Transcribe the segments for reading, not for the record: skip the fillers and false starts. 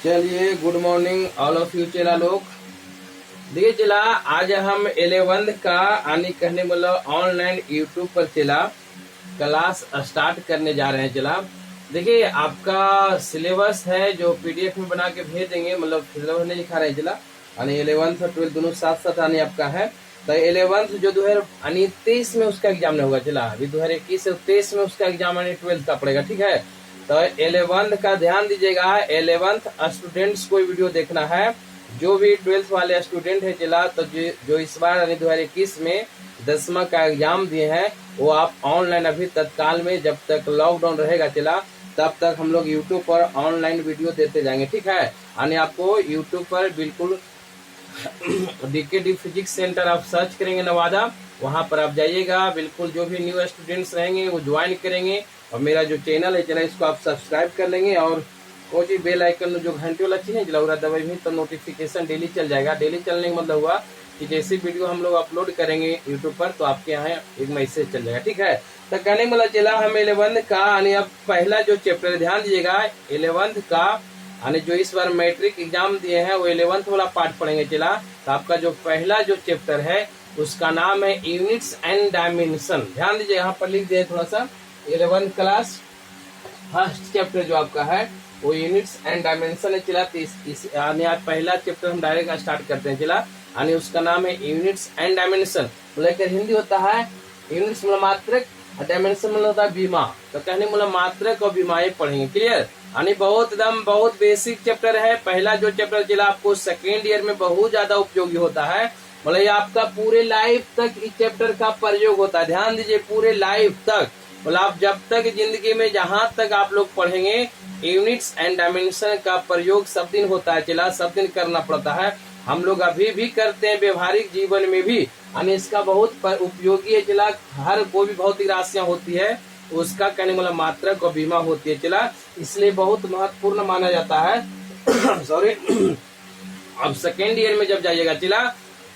चलिए, good morning all of you चला लोग। देखिए चला, आज हम 11th का आने कहने मतलब ऑनलाइन यूट्यूब पर चला क्लास स्टार्ट करने जा रहे हैं। चला देखिए, आपका सिलेबस है जो पीडीएफ में बना के भेज देंगे, मतलब सिलेबस नहीं लिखा रहे चला। यानी 11th और 12th दोनों साथ साथ आने आपका है। तो 11th जो 2023 में उसका एग्जाम नहीं होगा चला, अभी 2021 से 23 में उसका एग्जाम यानी 12th का पड़ेगा, ठीक है। तो 11th का ध्यान दीजिएगा, 11th स्टूडेंट्स को वीडियो देखना है। जो भी 12th वाले स्टूडेंट है चला, तो जो इस बार यानी 2021 में 10वां का एग्जाम दिए हैं, वो आप ऑनलाइन अभी तत्काल में जब तक लॉकडाउन रहेगा चला तब तक हम लोग यूट्यूब पर ऑनलाइन वीडियो देते जाएंगे, ठीक है। यानी आपको यूट्यूब पर बिल्कुल डीकेडी फिजिक्स सेंटर आप सर्च करेंगे नवादा, वहां पर आप जाइएगा। बिल्कुल जो भी न्यू स्टूडेंट्स रहेंगे वो ज्वाइन करेंगे, और मेरा जो चैनल है चला इसको आप सब्सक्राइब कर लेंगे, और वो जी बेल आइकन जो घंटे वाला चीज है जला दबाई भी, तो नोटिफिकेशन डेली चल जाएगा। डेली चलने का मतलब हुआ कि जैसी वीडियो हम लोग अपलोड करेंगे यूट्यूब पर तो आपके यहाँ एक मैसेज चल जाएगा, ठीक है। तो कहने मतलब चला हम 11th का यानी अब पहला जो चैप्टर ध्यान दीजिएगा, 11th का यानी जो इस बार मैट्रिक एग्जाम दिए हैं वो 11th वाला पार्ट पढ़ेंगे चला। तो आपका जो पहला जो चैप्टर है उसका नाम है यूनिट्स एंड डायमेंशन। ध्यान दीजिए, यहाँ पर लिख दिए थोड़ा सा 11th क्लास फर्स्ट चैप्टर जो आपका है वो यूनिट्स एंड डायमेंशन है चला। यानी आज पहला चैप्टर हम डायरेक्ट स्टार्ट करते हैं चला, यानी उसका नाम है यूनिट्स एंड डायमेंशन। मतलब हिंदी होता है यूनिट्स मतलब मात्रक, डायमेंशन मतलब होता है बीमा। तो कहने मतलब मात्रक और बीमाएं पढ़ेंगे, क्लियर। यानी बहुत बेसिक चैप्टर है। पहला जो चैप्टर चला आपको सेकेंड ईयर में बहुत ज्यादा उपयोगी होता है, मतलब ये आपका पूरे लाइफ तक इस चैप्टर का प्रयोग होता है। ध्यान दीजिए, पूरे लाइफ तक, मतलब आप जब तक जिंदगी में जहां तक आप लोग पढ़ेंगे यूनिट्स एंड डायमेंशन का प्रयोग सब दिन होता है चला, सब दिन करना पड़ता है। हम लोग अभी भी करते हैं व्यवहारिक जीवन में भी, यानी इसका बहुत उपयोगी है चला। हर कोई भी भौतिक राशियां होती है उसका कहने मतलब मात्रक और बीमा होती है चला, इसलिए बहुत महत्वपूर्ण माना जाता है। सॉरी। अब सेकेंड ईयर में जब जाइएगा चला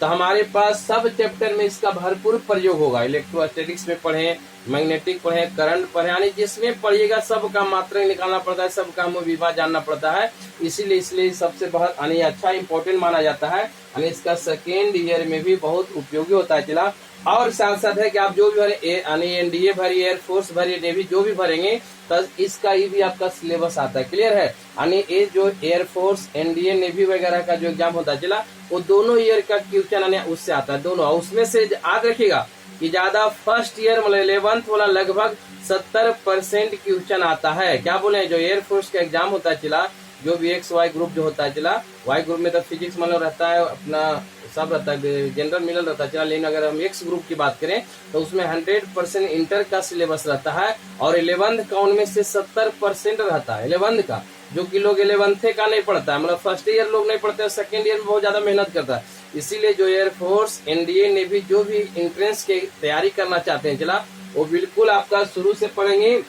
तो हमारे पास सब चैप्टर में इसका भरपूर प्रयोग होगा। इलेक्ट्रोस्टैटिक्स में पढ़े, मैग्नेटिक पढ़े, करंट पढ़े, यानी जिसमें पढ़िएगा सब का मात्रक निकालना पड़ता है, सब का विवाह जानना पड़ता है। इसीलिए सबसे बहुत यानी अच्छा इंपॉर्टेंट माना जाता है, यानी इसका सेकेंड ईयर में भी बहुत उपयोगी होता है चला। और साथ साथ है कि आप जो भी भरे यानी एनडीए भरी, एयरफोर्स भरी, नेवी जो भी भरेंगे तो इसका ये भी आपका सिलेबस आता है, क्लियर है। यानी ये जो एयरफोर्स, एनडीए, नेवी वगैरह का जो एग्जाम होता है चला वो दोनों ईयर का क्वेश्चन उससे आता है दोनों। उसमें से याद रखिएगा कि ज्यादा फर्स्ट ईयर मतलब 11th वाला लगभग 70% क्वेश्चन आता है। क्या बोले, जो एयरफोर्स का एग्जाम होता है चला, जो भी एक्स वाई ग्रुप जो होता है चला, वाई ग्रुप में तो फिजिक्स मतलब रहता है, अपना सब रहता है, जनरल मिनल रहता है चला। लेकिन अगर हम एक्स ग्रुप की बात करें तो उसमें 100% इंटर का सिलेबस रहता है, और 11th का उनमें से 70% रहता है 11th का, जो कि लोग 11th का नहीं पढ़ता है, मतलब फर्स्ट ईयर लोग नहीं पढ़ते, सेकेंड ईयर में बहुत ज्यादा मेहनत करता है। इसीलिए जो एयरफोर्स, एनडीए, नेवी जो भी एंट्रेंस की तैयारी करना चाहते हैं चला, वो बिल्कुल आपका शुरू से पढ़ेंगे,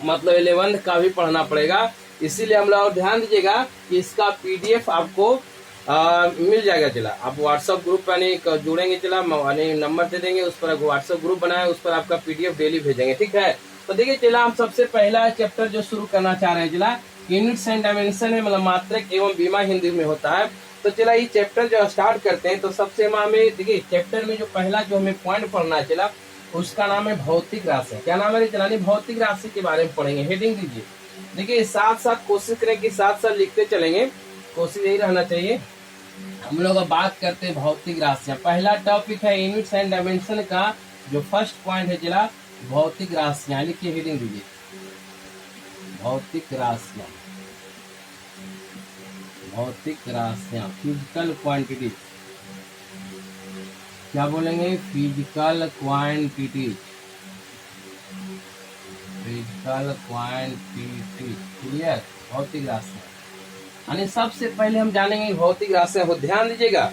मतलब 11th का भी पढ़ना पड़ेगा। इसीलिए हम लोग ध्यान दीजिएगा कि इसका पीडीएफ आपको मिल जाएगा चला। आप व्हाट्सएप ग्रुप पर जुड़ेंगे चला, यानी नंबर दे देंगे, उस पर व्हाट्सएप ग्रुप बनाए, उस पर आपका पीडीएफ डेली भेजेंगे, ठीक है। तो देखिए चला, हम सबसे पहला चैप्टर जो शुरू करना चाह रहे हैं चला, यूनिट्स एंड डायमेंशन है, मतलब मात्रक एवं बीमा हिंदी में होता है। तो चला ये चैप्टर जो स्टार्ट करते हैं तो सबसे हमें देखिए चैप्टर में जो पहला जो हमें पॉइंट पढ़ना है चला उसका नाम है भौतिक राशि। क्या नाम है चला, भौतिक राशि के बारे में पढ़ेंगे। हेडिंग दीजिए, देखिए साथ साथ कोशिश करें कि साथ साथ लिखते चलेंगे, कोशिश यही रहना चाहिए। हम लोग अब बात करते हैं भौतिक राशियां। पहला टॉपिक है यूनिट्स एंड डायमेंशन का जो फर्स्ट पॉइंट है चला भौतिक राशियां। लिखिए, हेडिंग दीजिए भौतिक राशियां, भौतिक राशियां, फिजिकल क्वांटिटीज। क्या बोलेंगे, physical quantities, physical quantities, clear. भौतिक राशियां यानी सबसे पहले हम जानेंगे भौतिक राशियां को, ध्यान दीजिएगा।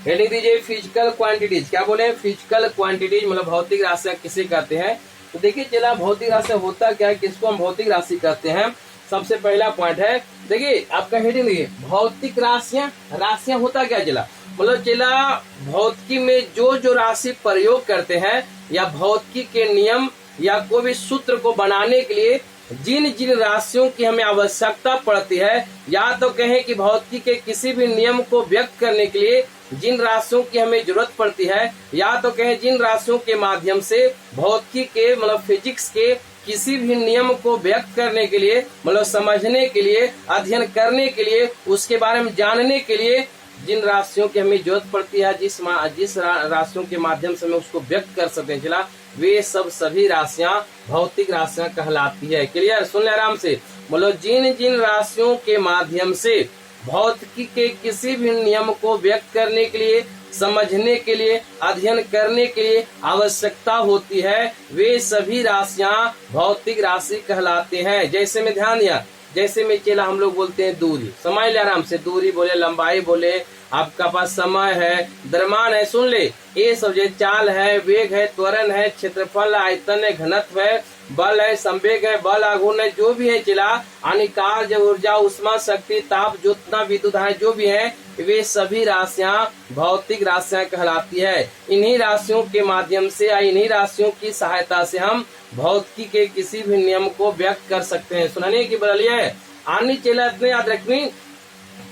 हेडिंग दीजिए फिजिकल क्वांटिटीज। क्या बोले, फिजिकल क्वांटिटीज मतलब भौतिक राशियां किसे कहते हैं। तो देखिए चला, भौतिक राशि होता क्या है, किसको हम भौतिक राशि कहते हैं। सबसे पहला पॉइंट है, देखिए आपका हेडिंग देखिए भौतिक राशियां। राशियां होता क्या चला, मतलब चला भौतिकी में जो राशि प्रयोग करते हैं या भौतिकी के नियम या कोई भी सूत्र को बनाने के लिए जिन जिन राशियों की हमें आवश्यकता पड़ती है, या तो कहें कि भौतिकी के किसी भी नियम को व्यक्त करने के लिए जिन राशियों की हमें जरूरत पड़ती है, या तो कहें जिन राशियों के माध्यम से भौतिकी के मतलब फिजिक्स के किसी भी नियम को व्यक्त करने के लिए, मतलब समझने के लिए, अध्ययन करने के लिए, उसके बारे में जानने के लिए जिन राशियों की हमें जरूरत पड़ती है, जिस राशियों के माध्यम से हम उसको व्यक्त कर सकते हैं, चला वे सब सभी राशियां भौतिक राशियां कहलाती है। क्लियर, सुन ले आराम से। मतलब जिन जिन राशियों के माध्यम से भौतिकी के किसी भी नियम को व्यक्त करने के लिए, समझने के लिए, अध्ययन करने के लिए आवश्यकता होती है, वे सभी राशियां भौतिक राशि कहलाते हैं। जैसे में ध्यान दिया, जैसे में चला हम लोग बोलते हैं दूरी, समझ ले आराम से, दूरी बोले, लंबाई बोले, आपका पास समय है, द्रव्यमान है, सुन ले, ये सब जो चाल है, वेग है, त्वरण है, क्षेत्रफल, आयतन है, घनत्व है, बल है, संवेग है, बल आघूर्ण है, जो भी है चला, अनिकार्य ऊर्जा, उष्मा, शक्ति, ताप, ज्योतना, विद्युत है, जो भी है, वे सभी राशियां भौतिक राशियां कहलाती है। इन्हीं राशियों के माध्यम से या इन्हीं राशियों की सहायता से हम भौतिकी के किसी भी नियम को व्यक्त कर सकते हैं। सुनाने की बदलिए आनी चला, इतने याद रखनी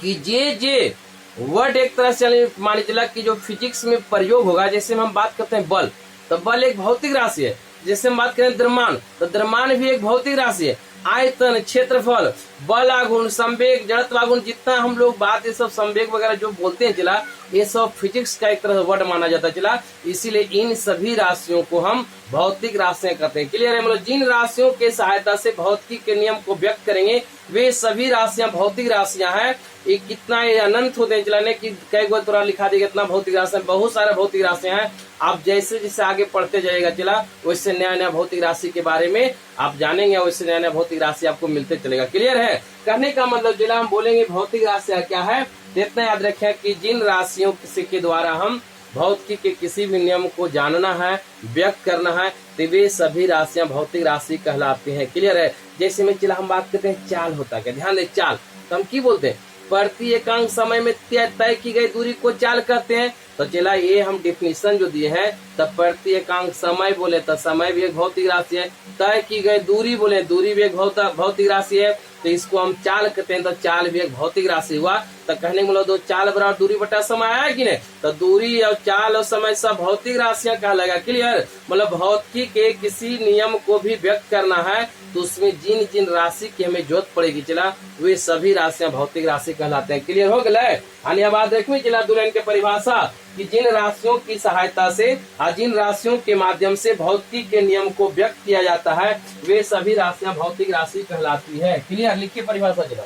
कि जे वर्ड एक तरह से मान चला कि जो फिजिक्स में प्रयोग होगा, जैसे हम बात करते हैं बल, तो बल एक भौतिक राशि है। जैसे हम बात करें द्रव्यमान, तो द्रव्यमान भी एक भौतिक राशि है। आयतन, क्षेत्रफल, बल आघूर्ण, संवेग, जड़त्व आघूर्ण, जितना हम लोग बात ये सब संवेग वगैरह जो बोलते हैं चला, ये सब फिजिक्स का एक तरह वर्ड माना जाता है चला। इसीलिए इन सभी राशियों को हम भौतिक राशियां कहते हैं। क्लियर है? मतलब जिन राशियों के सहायता से भौतिकी के नियम को व्यक्त करेंगे, वे सभी राशियां भौतिक राशियां हैं। ये कितना ये अनंत होते हैं चलाने की, कई गो थोड़ा लिखा देगा इतना भौतिक राशियां, बहुत सारे भौतिक राशियां हैं। आप जैसे जैसे आगे पढ़ते जाएगा चला, वैसे नया नया भौतिक राशि के बारे में आप जानेंगे, वैसे नया नया भौतिक राशि आपको मिलते चलेगा। क्लियर है? कहने का मतलब चला हम बोलेंगे भौतिक राशियां क्या है, इतना याद रखें कि जिन राशियों के द्वारा हम भौतिकी के किसी भी नियम को जानना है, व्यक्त करना है, तो वे सभी राशियां भौतिक राशि कहलाती हैं। क्लियर है? जैसे में चला हम बात करते हैं चाल होता क्या, ध्यान दे, चाल तो हम की बोलते हैं, प्रति एकांक समय में तय की गई दूरी को चाल कहते हैं। तो चला ये हम डिफिनीशन जो दिए हैं, तब प्रति एकांक समय बोले तो समय भी एक भौतिक राशि है, तय की गई दूरी बोले दूरी भी एक भौतिक राशि है, तो इसको हम चाल कहते हैं। तो चाल भी एक भौतिक राशि हुआ। तो कहने का मतलब दो चाल बराबर दूरी बटा समय आया कि नहीं, तो दूरी और चाल और समय सब भौतिक राशियां कहलाएगा। क्लियर? मतलब भौतिकी के किसी नियम को भी व्यक्त करना है, तो उसमें जिन जिन राशि की हमें जरूरत पड़ेगी चला, वे सभी राशियां भौतिक राशि कहलाते हैं। क्लियर हो गया? अन्य बात देखिए चला दुल्हन के परिभाषा कि जिन राशियों की सहायता से और जिन राशियों के माध्यम से भौतिकी के नियम को व्यक्त किया जाता है, वे सभी राशियां भौतिक राशि कहलाती है। क्लियर? लिखिए परिभाषा चला,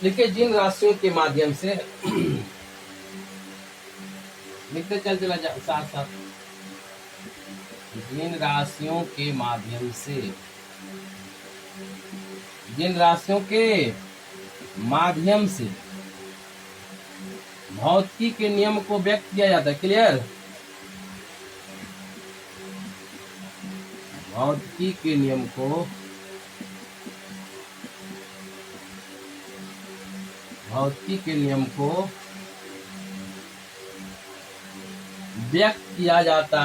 लिखिए जिन राशियों के माध्यम से लिखते चला साथ साथ, जिन राशियों के माध्यम से, जिन राशियों के माध्यम से भौतिकी के नियम को व्यक्त किया जाता है। क्लियर? भौतिकी के नियम को व्यक्त किया जाता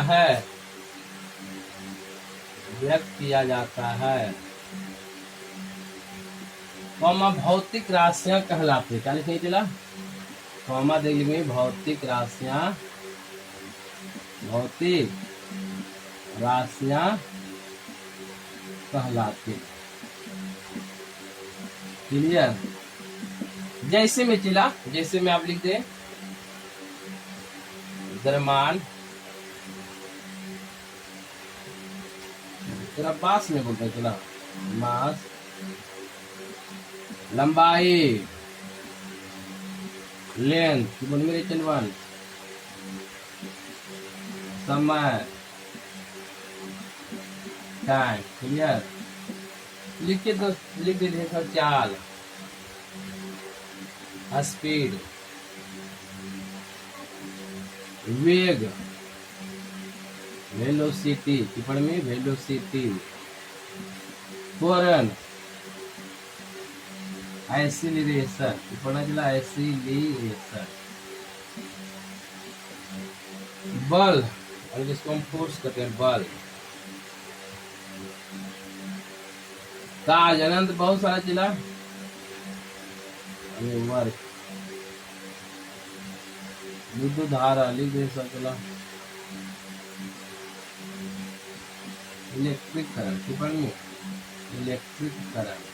है, कॉमा भौतिक राशियां कहलाती है। क्या लिखने चला, कॉमा देंगे भौतिक राशियां कहलाती। क्लियर? जैसे में चला, जैसे में आप लिख दे द्रव्यमान, तेरा मास में बोलते चला, मास, लंबाई, लेंथ बोल मेरे चलवान, समय, टाइम। क्लियर? लिख दे चाल, स्पीड, वेग, वेलोसिटी, टिप्पणी में वेलोसिटी, त्वरण, एक्सीलरेशन, टिप्पणी चला एक्सीलरेशन, बल, और जिसको हम फोर्स कहते हैं बल, कार्य अनंत बहुत सारा चला, वर्क विद्युत धारा लिख दे सब चला, इलेक्ट्रिक करंट, टिप्पणी इलेक्ट्रिक करंट,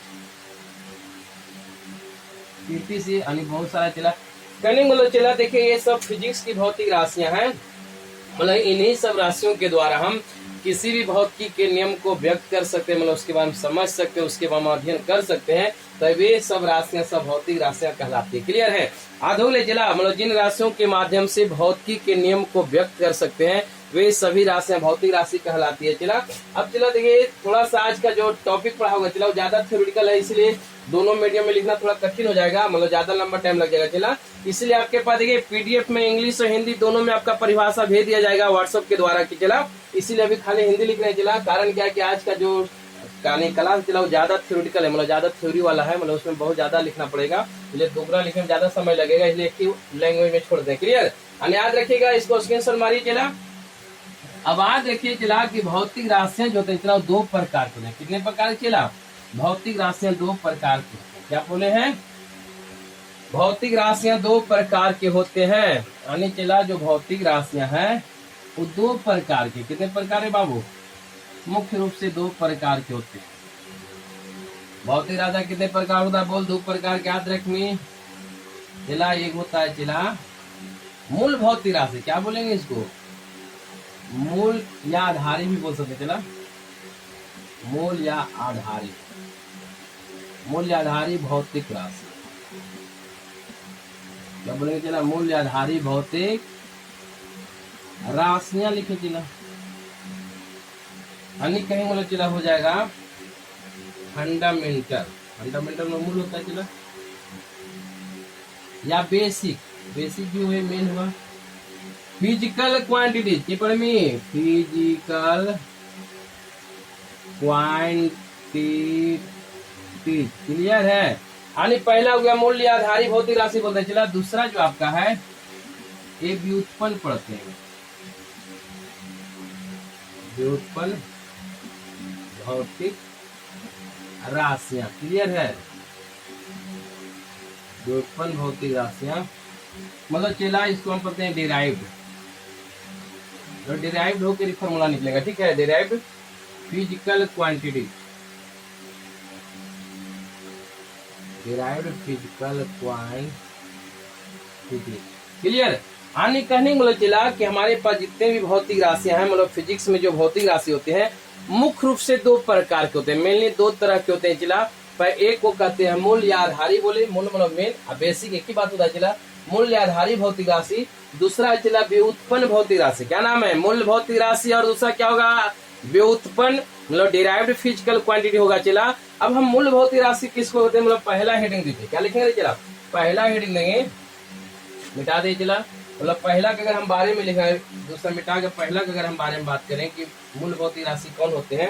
पीटीसी यानी बहुत सारा चला। कहने मतलब चला देखिए ये सब फिजिक्स की भौतिक राशियां हैं, मतलब इन्हीं सब राशियों के द्वारा हम किसी भी भौतिकी के नियम को व्यक्त कर सकते हैं, मतलब उसके बारे में समझ सकते हैं, उसके बारे में अध्ययन कर सकते हैं, तो वे सब राशियां सब भौतिक राशियां कहलाती है। क्लियर है। आधोले जिला मतलब जिन राशियों के माध्यम से भौतिकी के नियम को व्यक्त कर सकते हैं वे सभी राशियां भौतिक राशि कहलाती है। चला अब चला देखिए थोड़ा सा आज का जो टॉपिक पढ़ा होगा चला वो ज्यादा थ्योरेटिकल है, इसलिए दोनों मीडियम में लिखना थोड़ा कठिन हो जाएगा, मतलब ज्यादा लंबा टाइम लग जाएगा। चला इसलिए आपके पास देखिए पीडीएफ में इंग्लिश और हिंदी दोनों में आपका परिभाषा भेज दिया जाएगा व्हाट्सएप के द्वारा की। चला इसीलिए अभी खाली हिंदी लिख रहे हैं। चला कारण क्या है कि आज का जो क्लास चला वो ज्यादा थ्योरेटिकल है, मतलब ज्यादा थ्योरी वाला है, मतलब उसमें बहुत ज्यादा लिखना पड़ेगा, इसलिए दोगुना लिखने में ज्यादा समय लगेगा, इसलिए एक ही लैंग्वेज में छोड़ दें। क्लियर। याद रखिएगा, इसको स्क्रीनशॉट मारिए। चला अब आज देखिए चला कि भौतिक राशियां जो होते हैं चला दो प्रकार के हैं। कितने प्रकार के? चला भौतिक राशियां दो प्रकार के होते हैं। क्या बोले हैं? भौतिक राशियां दो प्रकार के होते हैं, यानी चला जो भौतिक राशियां हैं वो दो प्रकार के। कितने प्रकार है बाबू? मुख्य रूप से दो प्रकार के होते हैं। भौतिक राशियां कितने प्रकार होता है? बोल दो प्रकार के याद रखनी। चला एक होता है चला मूल भौतिक राशि, क्या बोलेंगे इसको? मूल या आधारी भी बोल सकते। चला मूल या आधारी, मूल या आधारी भौतिक राशि क्या बोलेंगे? चला मूल या आधारी भौतिक राशियां लिखे। चला अन्य कहीं मतलब चला हो जाएगा फंडामेंटल, फंडामेंटल में मूल होता है चला, या बेसिक, बेसिक भी हुए मेन हुआ। फिजिकल क्वांटिटी टिप्पणी में फिजिकल क्वांटिटी। क्लियर है। यानी पहला हो गया मूल्य आधारित भौतिक राशि बोलते हैं। चला दूसरा जो आपका है ये व्युत्पन्न पढ़ते हैं, व्युत्पन्न भौतिक राशियां। क्लियर है। व्युत्पन्न भौतिक राशियां मतलब चला इसको हम पढ़ते हैं डिराइव्ड, तो डिराइव्ड होकर फॉर्मूला निकलेगा। ठीक है। Derived physical quantity, derived physical quantity. Clear. आने कहने मतलब चला कि हमारे पास जितने भी भौतिक राशियां हैं, मतलब फिजिक्स में जो भौतिक राशि होते हैं मुख्य रूप से दो प्रकार के होते हैं, मेनली दो तरह के होते हैं। चला पर एक को कहते हैं मूल या आधारी, बोले मूल मतलब मेन, और बेसिक एक ही बात होता है। चला मूल या आधारी भौतिक राशि। दूसरा चला व्युत्पन्न भौतिक राशि। क्या नाम है? मूल भौतिक राशि, और दूसरा क्या होगा? व्युत्पन्न मतलब डिराइव्ड फिजिकल क्वांटिटी होगा। चला अब हम मूल भौतिक राशि किसको होते हैं, मतलब पहला हेडिंग दीजिए। क्या लिखेंगे? चला पहला हेडिंग देंगे, मिटा दे। चला मतलब पहला के अगर हम बारे में लिखा है, दूसरा मिटा के पहला के अगर हम बारे में बात करें कि मूल भौतिक राशि कौन होते हैं,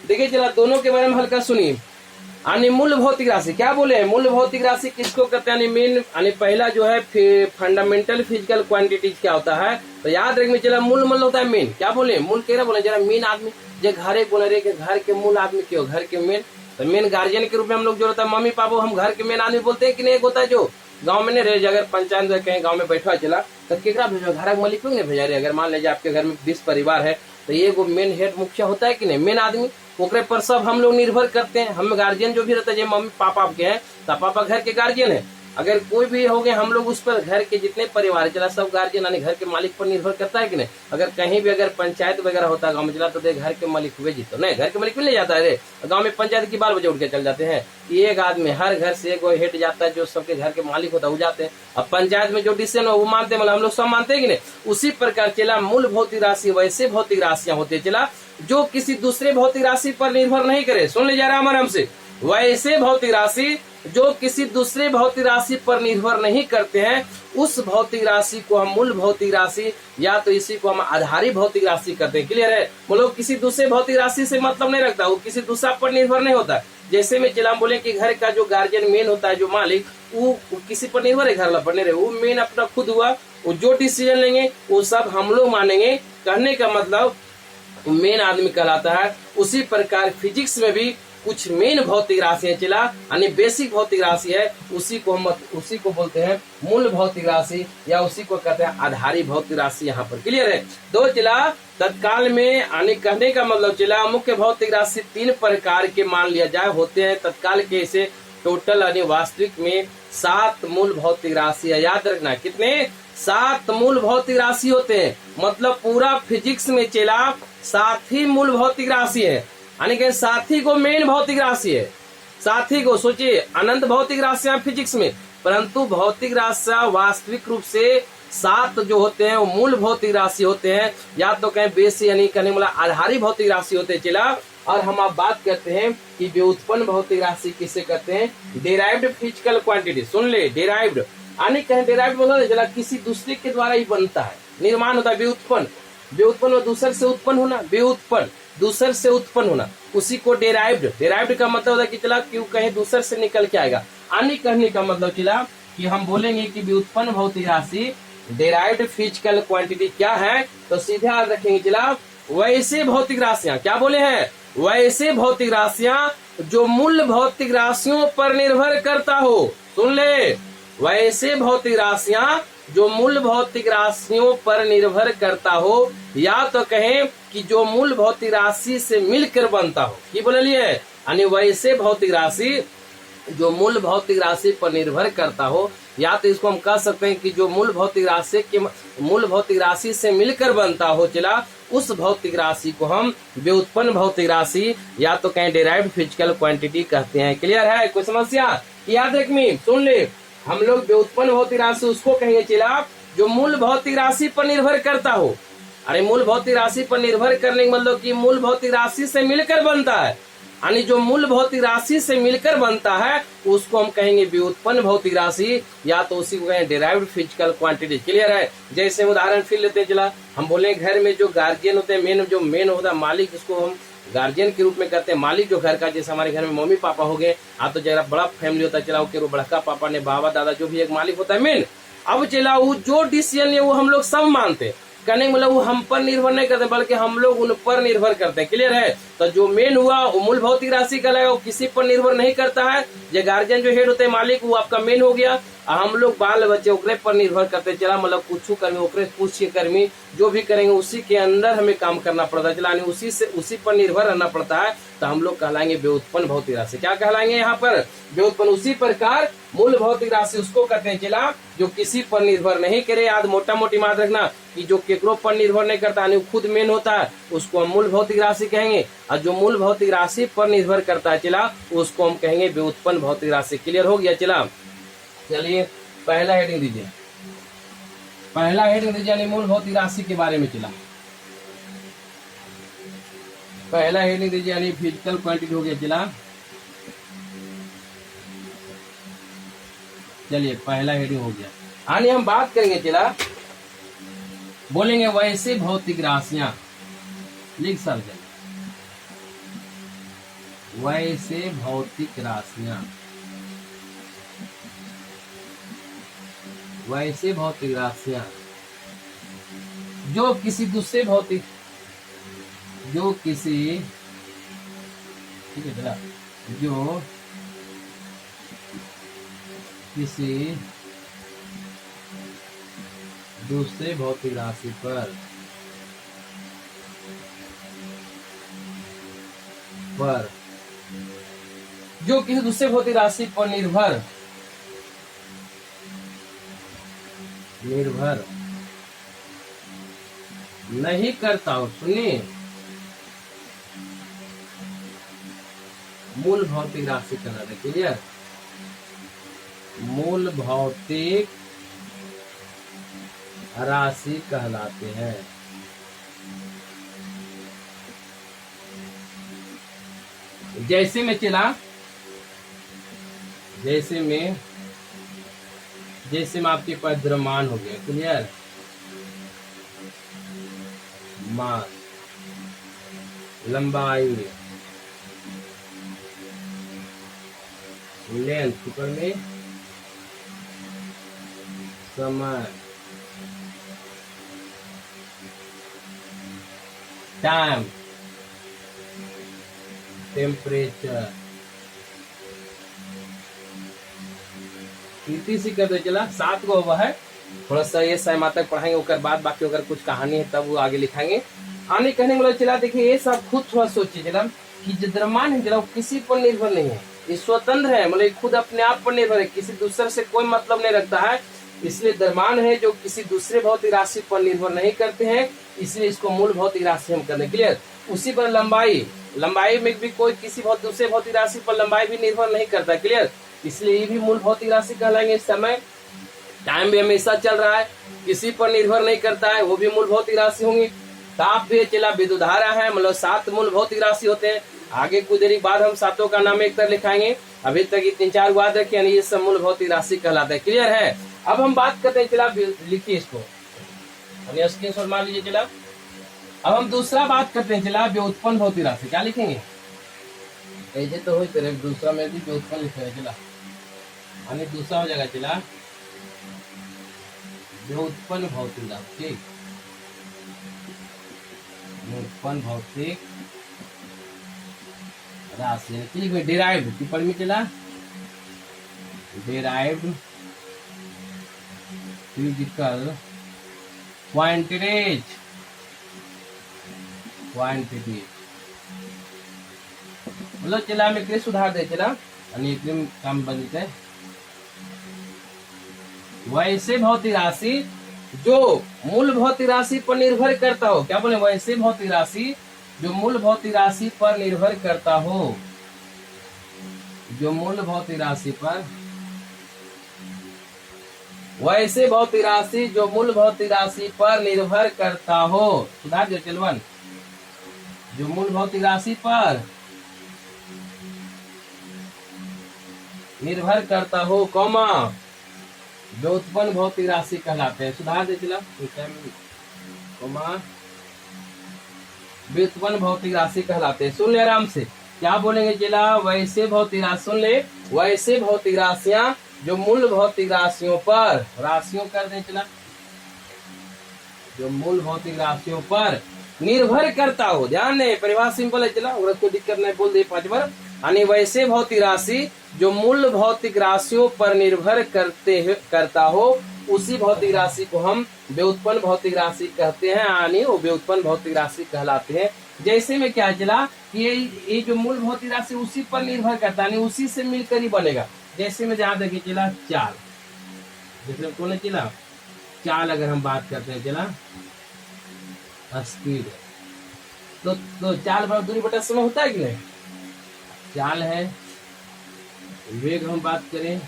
देखिए चला दोनों के बारे में हल्का सुनिए। यानी मूल भौतिक राशि क्या बोले? मूल भौतिक राशि किसको कहते हैं? मेन यानी पहला जो है फंडामेंटल फिजिकल क्वांटिटी क्या होता है, तो याद रखने चला मूल मतलब होता है मेन। क्या बोले? मूल कह रहा बोले जरा मेन आदमी, जो घरे बोले रे घर के मूल आदमी क्यों? घर के मेन, तो मेन गार्जियन के रूप में हम लोग जो होता है मम्मी पापा, हम घर के मेन आदमी बोलते हैं कि नहीं? एक होता है जो गांव में नहीं रहे, अगर पंचायत में कहीं गांव में बैठा चला तो केकरा भेजो? घर के मालिक क्यों नहीं भेजा रहे? अगर मान लीजिए आपके घर में 20 परिवार है तो ये वो मेन हेड मुखिया होता है कि नहीं? मेन आदमी, ओकरे पर सब हम लोग निर्भर करते हैं। हम गार्जियन जो भी रहता है, मम्मी पापा आपके हैं तो पापा घर के गार्जियन है। अगर कोई भी हो गए हम लोग उस पर घर के जितने परिवार चला सब गार्जियन यानी घर के मालिक पर निर्भर करता है कि नहीं? अगर कहीं भी अगर पंचायत वगैरह होता है गाँव में चला तो घर के मालिक हुए जी, तो नहीं घर के मालिक भी ले जाता है रे। गाँव में पंचायत की 12 बजे उठ के चल जाते हैं, एक आदमी हर घर से एक हेड जाता है, जो सबके घर के मालिक होता है वो जाते हैं। अब पंचायत में जो डिसीजन वो मानते हैं, मतलब हम लोग सब मानते हैं कि नहीं? उसी प्रकार चला मूल भौतिक राशि वैसे भौतिक राशियां होती है चला जो किसी दूसरे भौतिक राशि पर निर्भर नहीं करे। सुन लीजिए आराम से, वैसे भौतिक राशि जो किसी दूसरे भौतिक राशि पर निर्भर नहीं करते हैं, उस भौतिक राशि को हम मूल भौतिक राशि या तो इसी को हम आधारी भौतिक राशि करते हैं। क्लियर है? मतलब किसी दूसरे भौतिक राशि से मतलब नहीं रखता, वो किसी दूसरा पर निर्भर नहीं होता। जैसे में चला बोले कि घर का जो गार्जियन मेन होता है, जो मालिक, वो किसी पर निर्भर है? घर पर नहीं रहे, वो मेन अपना खुद हुआ, वो जो डिसीजन लेंगे वो सब हम लोग मानेंगे। कहने का मतलब मेन आदमी कहलाता है। उसी प्रकार फिजिक्स में भी कुछ मेन भौतिक राशि है चला, यानी बेसिक भौतिक राशि है, उसी को बोलते हैं मूल भौतिक राशि, या उसी को कहते हैं आधारी भौतिक राशि। यहाँ पर क्लियर है। तो चला तत्काल में आने कहने का मतलब चला मुख्य भौतिक राशि 3 प्रकार के मान लिया जाए होते हैं तत्काल के। इसे टोटल यानी वास्तविक में 7 मूल भौतिक राशि है। याद रखना कितने, 7 मूल भौतिक राशि होते हैं। मतलब पूरा फिजिक्स में चला 7 ही मूल भौतिक राशि है, यानी कि 7 ही को मेन भौतिक राशि है। 7 ही को सोचिए, अनंत भौतिक राशियां फिजिक्स में, परंतु भौतिक राशियां वास्तविक रूप से 7 जो होते हैं वो मूल भौतिक राशि होते हैं, या तो कहें बेसी यानी कहने वाला आधारी भौतिक राशि होते हैं चला। और हम आप बात करते हैं कि व्युत्पन्न भौतिक राशि किसे कहते हैं, डेराइव्ड फिजिकल क्वांटिटी। सुन ले, डेराइव्ड यानी कहें डेराइव्ड बोला चला किसी दूसरे के द्वारा ही बनता है, निर्माण होता है। व्युत्पन्न, व्युत्पन्न दूसरे से उत्पन्न होना, व्युत्पन्न दूसरे से उत्पन्न होना, उसी को डेराइव्ड। डेराइव्ड का मतलब होता है कि चला क्यों कहीं दूसरे से निकल के आएगा। आनी कहने का मतलब चला कि हम बोलेंगे कि व्युत्पन्न भौतिक राशि डेराइव्ड फिजिकल क्वांटिटी क्या है, तो सीधे याद रखेंगे चला वैसे भौतिक राशियां, क्या बोले हैं, वैसे भौतिक राशियां जो मूल भौतिक राशियों पर निर्भर करता हो। सुन ले, वैसे भौतिक राशियां जो मूल भौतिक राशियों पर निर्भर करता हो, या तो कहें कि जो मूल भौतिक राशि से मिलकर बनता हो। की बोले लिए, यानी वैसे भौतिक राशि जो मूल भौतिक राशि पर निर्भर करता हो, या तो इसको हम कह सकते हैं कि जो मूल भौतिक राशि से मिलकर बनता हो चला, उस भौतिक राशि को हम व्युत्पन्न भौतिक राशि या तो कहें डेराइव्ड फिजिकल क्वांटिटी कहते हैं। क्लियर है, कोई समस्या? याद रखनी, सुन ले, हम लोग व्युत्पन्न भौतिक राशि उसको कहेंगे चला जो मूल भौतिक राशि पर निर्भर करता हो। अरे मूल भौतिक राशि पर निर्भर करने का मतलब कि मूल भौतिक राशि से मिलकर बनता है, यानी जो मूल भौतिक राशि से मिलकर बनता है उसको हम कहेंगे व्युत्पन्न भौतिक राशि, या तो उसी को कहें डेराइव्ड फिजिकल क्वांटिटी। क्लियर है? जैसे उदाहरण फिर लेते हैं चला, हम बोले घर में जो गार्जियन होते हैं, मेन होता है मालिक, इसको हम गार्जियन के रूप में कहते हैं। मालिक जो घर का, जैसे हमारे घर में मम्मी पापा हो गए, आप तो जरा बड़ा फैमिली होता है चला, वो बड़का पापा ने, बाबा दादा, जो भी एक मालिक होता है मेन। अब चला वो जो डिसीजन है वो हम लोग सब मानते हैं, कहने मतलब वो हम पर निर्भर नहीं करते बल्कि हम लोग उन पर निर्भर करते हैं। क्लियर है? तो जो मेन हुआ वो मूल भौतिक राशि का लगा, वो किसी पर निर्भर नहीं करता है। जो गार्जियन जो हेड होते हैं मालिक, वो आपका मेन हो गया। हम लोग बाल बच्चे ओकरे पर निर्भर करते चला, मतलब कुछ कर्मी ओकरे पूछ के कर्मी जो भी करेंगे उसी के अंदर हमें काम करना पड़ता है चला, उसी पर निर्भर रहना पड़ता है। तो हम लोग कहलाएंगे व्युत्पन्न भौतिक राशि। क्या कहलाएंगे यहाँ पर? व्युत्पन्न। उसी प्रकार मूल भौतिक राशि उसको कहते हैं चला जो किसी पर निर्भर नहीं करे। याद मोटा मोटी बात रखना कि जो केकरो पर निर्भर नहीं करता, यानी खुद मेन होता है, उसको हम मूल भौतिक राशि कहेंगे। और जो मूल भौतिक राशि पर निर्भर करता है चला, उसको हम कहेंगे व्युत्पन्न भौतिक राशि। क्लियर हो गया चला? चलिए पहला हेडिंग दीजिए, पहला हेडिंग दीजिए यानी मूल भौतिक राशि के बारे में चला। पहला हेडिंग दीजिए यानी फिजिकल क्वांटिटी हो गया चला। चलिए पहला हेडिंग हो गया। यानी हम बात करेंगे चला, बोलेंगे वैसे भौतिक राशियां, लिख सर वैसे भौतिक राशियां, वैसे भौतिक राशियां जो किसी दूसरे भौतिक, जो किसी, ठीक है चला, जो किसी दूसरे भौतिक राशि पर जो किसी दूसरे भौतिक राशि पर निर्भर नहीं करता हो। सुनिए, मूल भौतिक राशि कहलाते हैं। क्लियर? मूल भौतिक राशि कहलाते हैं। जैसे में चला, जैसे में आपके पास द्रव्यमान हो गया। क्लियर? मास, लंबाई, लेंथ ऊपर में, समय, टाइम, टेम्परेचर TTC कर दे चला 7 गो हुआ है। थोड़ा सा ये सहमा तक पढ़ाएंगे, उसके बाद बाकी अगर कुछ कहानी है तब वो आगे लिखाएंगे। आने कहने वाला चला देखिए ये सब खुद थोड़ा सोचिए चला कि जो द्रव्यमान है चला वो किसी पर निर्भर नहीं है, ये स्वतंत्र है, मतलब खुद अपने आप पर निर्भर है, किसी दूसरे से कोई मतलब नहीं रखता है। इसलिए द्रव्यमान है जो किसी दूसरे भौतिक राशि पर निर्भर नहीं करते हैं, इसलिए इसको मूल भौतिक राशि हम करने क्लियर। उसी पर लंबाई में भी कोई किसी दूसरे भौतिक राशि पर लंबाई भी निर्भर नहीं करता क्लियर, इसलिए ये भी मूल भौतिक राशि कहलाएंगे। इस समय टाइम भी हमेशा चल रहा है, किसी पर निर्भर नहीं करता है, वो भी मूल भौतिक राशि होंगी। ताप भी चला, विद्युत धारा है, मतलब 7 मूल भौतिक राशि होते हैं। आगे कुछ देरी बाद हम 7 का नाम एक तरह लिखाएंगे, अभी तक ये 3-4 याद रखिए, यानी ये सब मूल भौतिक राशि कहलाते हैं क्लियर है। अब हम बात करते हैं चला, लिखिए इसको स्क्रीनशॉट मार लीजिए चला। अब हम दूसरा बात करते हैं चला व्युत्पन्न भौतिक राशि, क्या लिखेंगे ऐसे तो हो तेरे दूसरा में भी व्युत्पन्न लिखेगा चला, यानी दूसरा हो जाएगा चला व्युत्पन्न भौतिक राशि, व्युत्पन्न भौतिक राशि डिराइव्ड टिप्पणी में चला डिराइव्ड फिजिकल क्वांटिटीज मतलब चला में के सुधार दे चला काम बनते हैं। वैसे भौतिक राशि जो मूल भौतिक राशि पर निर्भर करता हो, क्या बोले वैसे भौतिक राशि जो मूल भौतिक राशि पर निर्भर करता हो, जो मूल भौतिक राशि पर वैसे भौतिक राशि जो मूल भौतिक राशि पर निर्भर करता हो, सुधार जो चलवन जो मूल भौतिक राशि पर निर्भर करता हो कौमा व्युत्पन्न भौतिक राशि कहलाते हैं। सुधार दे चला कौमा व्युत्पन्न भौतिक राशि कहलाते हैं। सुन ले आराम से, क्या बोलेंगे चला वैसे भौतिक राशि, सुन ले वैसे भौतिक राशियां जो मूल भौतिक राशियों पर, राशियों कर दे चला, जो मूल भौतिक राशियों पर निर्भर करता हो, ध्यान दे परिभाषा सिंपल है चला, कोई दिक्कत नहीं, बोल दे 5 बार। यानी वैसे भौतिक राशि जो मूल भौतिक राशियों पर निर्भर करता हो, उसी भौतिक राशि को हम व्युत्पन्न भौतिक राशि कहते हैं, यानी वो व्युत्पन्न भौतिक राशि कहलाते हैं। जैसे में क्या चला कि ये जो मूल भौतिक राशि उसी पर निर्भर करता है, उसी से मिलकर ही बनेगा। जैसे में जहाँ देखिए चला चाल, जैसे कौन चला चाल, अगर हम बात करते हैं चला स्पीड, तो चाल बराबर दूरी बटा समय होता है कि नहीं, चाल है। वेग हम बात करें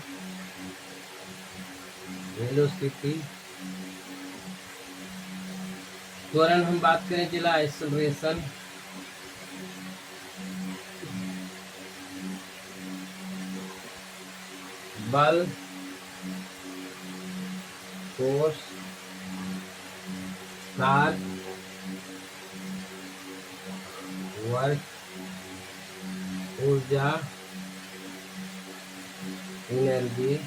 वेलोसिटी, त्वरण हम बात करें चला एक्सेलरेशन, बल फोर्स, टार्क, वर्क, ऊर्जा, एनर्जी,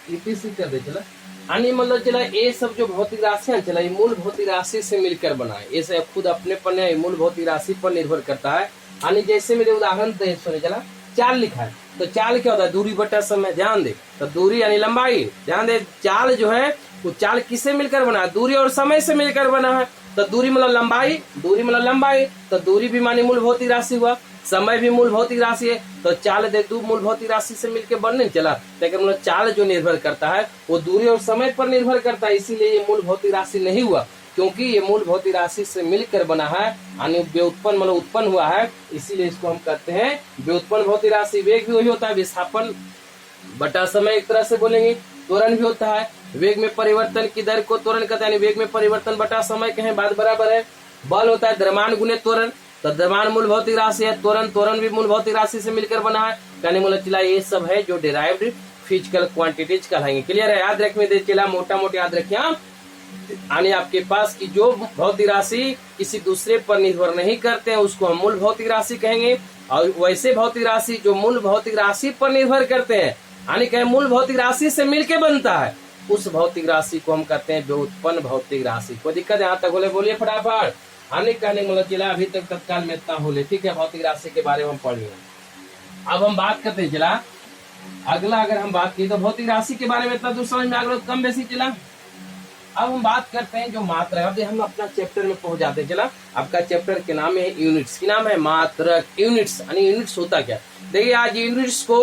इसी कर दे चला। यानी मतलब चला ये सब जो भौतिक राशियां चला ये मूल भौतिक राशि से मिलकर बना है, ये सब खुद अपने पर मूल भौतिक राशि पर निर्भर करता है। यानी जैसे मेरे उदाहरण दे सुने चला चाल लिखा है, तो चाल क्या होता है दूरी बटा समय, ध्यान दे, तो दूरी यानी लंबाई, ध्यान दे चाल जो है वो चाल किससे मिलकर बना है, दूरी और समय से मिलकर बना है। तो दूरी मतलब लंबाई, दूरी मतलब लंबाई, तो दूरी भी मानी मूल भौतिक राशि हुआ, समय भी मूल भौतिक राशि है, तो चाल देख दो मूल भौतिक राशि से मिलकर बनने चला। लेकिन मतलब चाल जो निर्भर करता है वो दूरी और समय पर निर्भर करता है, इसीलिए ये मूल भौतिक राशि नहीं हुआ, क्योंकि ये मूल भौतिक राशि से मिलकर बना है, यानी व्युत्पन्न मतलब उत्पन्न हुआ है, इसीलिए इसको हम कहते हैं व्युत्पन्न भौतिक राशि। वेग भी वही होता है, विस्थापन बटा समय एक तरह से बोलेंगे। त्वरण भी होता है, वेग में परिवर्तन की दर को त्वरण कहते हैं, वेग में परिवर्तन बटा समय कहें बात बराबर है। बल होता है द्रव्यमान गुणे त्वरण, तो द्रव्यमान मूल भौतिक राशि है, त्वरण भी मूल भौतिक राशि से मिलकर बना है। कहने मतलब चला ये सब है जो डिराइव्ड फिजिकल क्वांटिटीज कहलाएंगे। क्लियर है, याद रखने दे चला, मोटा मोटा याद रखिए आप, यानी आपके पास की जो भौतिक राशि किसी दूसरे पर निर्भर नहीं करते हैं उसको हम मूल भौतिक राशि कहेंगे, और वैसे भौतिक राशि जो मूल भौतिक राशि पर निर्भर करते हैं, यानी कहें मूल भौतिक राशि से मिलके बनता है, उस भौतिक राशि को हम कहते हैं व्युत्पन्न भौतिक राशि। कोई दिक्कत यहाँ तक बोले बोलिए फटाफट। आने कहने मतलब चला अभी तक तत्काल में इतना हो ले, ठीक है। भौतिक राशि के बारे में हम पढ़ लिए। अब हम बात करते हैं चला अगला, अगर हम बात की तो भौतिक राशि के बारे में इतना दूर समझ में आ गया, कम बेसी चला। अब हम बात करते हैं जो मात्रा, अब हम अपना चैप्टर में पहुंच जाते हैं। चला आपका चैप्टर के नाम है यूनिट्स, की नाम है मात्रक। यूनिट्स यानी यूनिट्स होता क्या, देखिए आज यूनिट्स को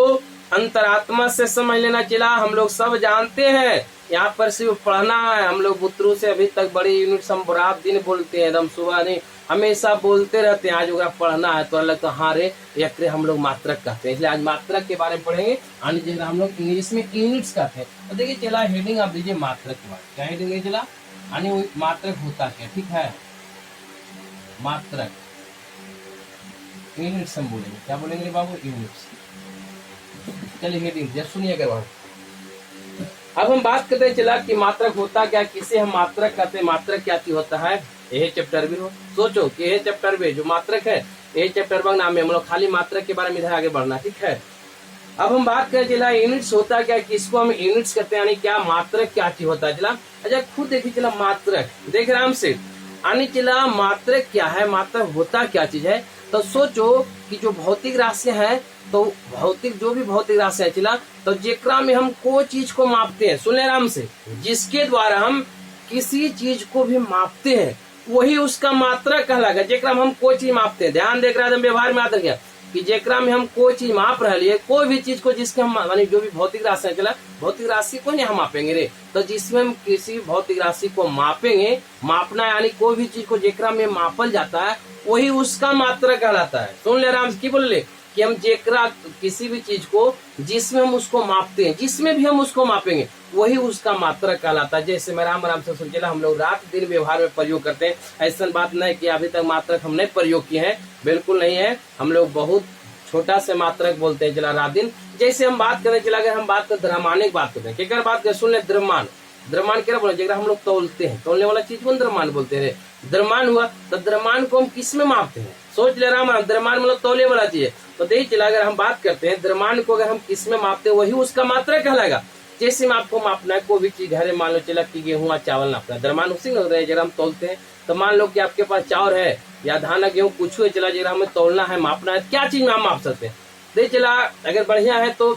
अंतरात्मा से समझ लेना। चला हम लोग सब जानते हैं, यहाँ पर सिर्फ पढ़ना है। हम लोग बुतरू से अभी तक बड़े यूनिट्स हम रात दिन बोलते हैं, एकदम सुबह नहीं हमेशा बोलते रहते हैं। आज अगर पढ़ना है तो अलग तो हाँ रे यक्रे हम लोग मात्रक कहते हैं, इसलिए आज मात्रक के बारे में पढ़ेंगे। आने जगह हम लोग इंग्लिश में यूनिट्स कहते हैं। तो देखिए चला हेडिंग आप दीजिए मात्रक के बारे में, क्या हेडिंग है चला, यानी मात्रक होता क्या, ठीक है। मात्रक यूनिट्स हम बोलेंगे, क्या बोलेंगे बाबू, यूनिट्स। चलिए हेडिंग जब सुनिए अगर अब हम बात करते हैं चला कि मात्रक होता क्या, किसे हम मात्रक कहते हैं, मात्रक क्या चीज होता है। यह चैप्टर भी हो, सोचो कि यह चैप्टर भी जो मात्रक है, यह चैप्टर का नाम है। हम लोग खाली मात्रक के बारे में इधर आगे बढ़ना, ठीक है। अब हम बात करें चला यूनिट्स होता क्या, किसको हम यूनिट्स कहते हैं, यानी क्या मात्रक क्या चीज होता है। चला अच्छा खुद देखिए चला मात्रक, देख आराम से, यानी चला मात्रक क्या है, मात्रक होता क्या चीज है। तो सोचो कि जो भौतिक राशि है, तो भौतिक जो भी भौतिक राशि है चला, तो जेकरा में हम कोई चीज को मापते हैं, सुन आराम से, जिसके द्वारा हम किसी चीज को भी मापते हैं वही उसका मात्रक कहलाएगा। जेकरा में हम कोई चीज मापते हैं, ध्यान देख रहा है व्यवहार में आता गया कि जेकरा में हम कोई चीज माप रहे हैं, कोई भी चीज को जिसके हम यानी जो भी भौतिक राशि है चला, भौतिक राशि को नहीं हम मापेंगे रे, तो जिसमें हम किसी भौतिक राशि को मापेंगे, मापना यानी कोई भी चीज को जेकरा में मापल जाता है वही उसका मात्रक कहलाता है। सुन ले आराम से, की बोल ले कि हम जेकरा किसी भी चीज को जिसमें हम उसको मापते हैं, जिसमें भी हम उसको मापेंगे वही उसका मात्रक कहलाता है। जैसे मैं आराम से सुन चला, हम लोग रात दिन व्यवहार में प्रयोग करते हैं। ऐसा बात नहीं कि अभी तक मात्रक हमने प्रयोग किए हैं, बिल्कुल नहीं है। हम लोग बहुत छोटा से मात्रक बोलते हैं चला रात दिन। जैसे हम बात करें चला, अगर हम बात करें द्रव्यमान की बात करते हैं, क्या बात करें, सुन ले द्रव्यमान। द्रव्यमान क्या बोले, जगह हम लोग तौलते हैं, तौलने वाला चीज को द्रव्यमान बोलते हैं। द्रव्यमान हुआ तो द्रव्यमान को हम किस में मापते हैं, सोच ले राम, द्रव्यमान मतलब तौले वाला चीज है। तो देखिए चला अगर हम बात करते हैं द्रव्यमान को अगर हम किस में मापते हैं वही उसका मात्रक कहलाएगा। जैसे में आपको मापना है कोई भी चीज है, मान लो चला कि गेहूं या चावल नापना है, द्रव्यमान उसी में होता है। जरा हम तौलते हैं तो मान लो कि आपके पास चावल है या धान गेहूं कुछ हुए चला, जरा हमें तौलना है, मापना है, क्या चीज में हम माप सकते हैं। देखिए चला अगर बढ़िया है तो